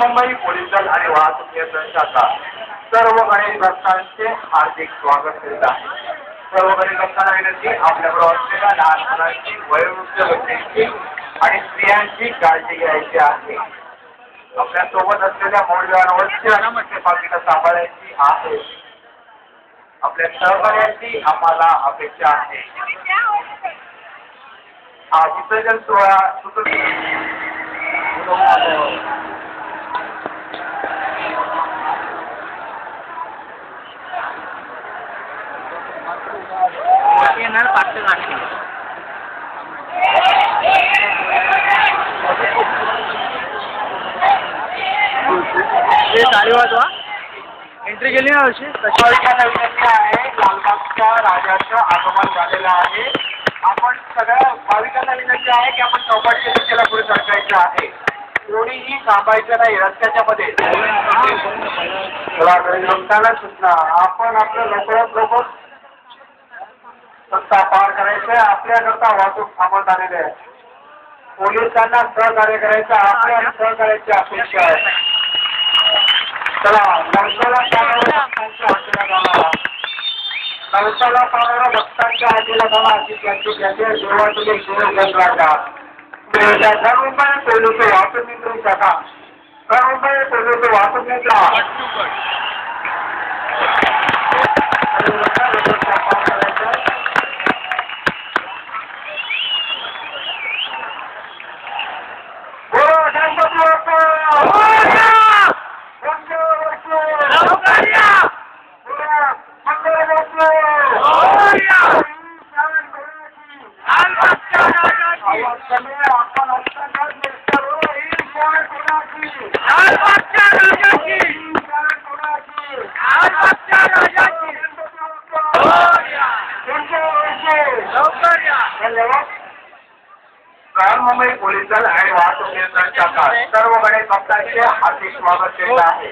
Brihanmumbai police दल आणि वाहतूक नियंत्रण शाखा सर्व गणेश भक्तांचे हार्दिक स्वागत करीत आहे। सर्व गणेश भक्तांना विनंती, आपल्याबरोबर असलेल्या लहान मुलांची, वयोवृद्ध व्यक्तींची आणि स्त्रियांची काळजी घ्यायची आहे। आपल्या सोबत असलेल्या मौल्यवान पाकिटं सांभाळायची आहे। आपल्या सहकार्याची आम्हाला अपेक्षा आहे। हा विसर्जन सोहळा एंट्री केली ना अशी विनंती आहे। लालबागच्या राजाचं आगमन झालेलं आहे। आपण सगळ्या भाविकांना विनंती आहे की आपण चौपाटीच्या दिशेला पुढे सरकायचं आहे। कोणीही थांबायचं नाही रस्त्याच्या मध्ये। लोकांना सूचना, आपण आपलं लवकरात लवकर रस्ता पार करायचंय। आपल्याकरता वाहतूक थांबत आलेली आहे। पोलिसांना सहकार्य करायचं, आपल्या सहकार्याची अपेक्षा आहे। चला नवसाला पावणारा भक्तांच्या हातीला जावा अशी त्यांची देवातून एक नियोजन राखा। मुंबई पोलीस वाहतूक नियंत्रण शाखा, मुंबई पोलीस वाहतूक नियंत्रण मुंबई पोलीस दल आणि वाहतूक नियंत्रण शाखा सर्व गणेश भक्तांचे हार्दिक स्वागत करीत आहे।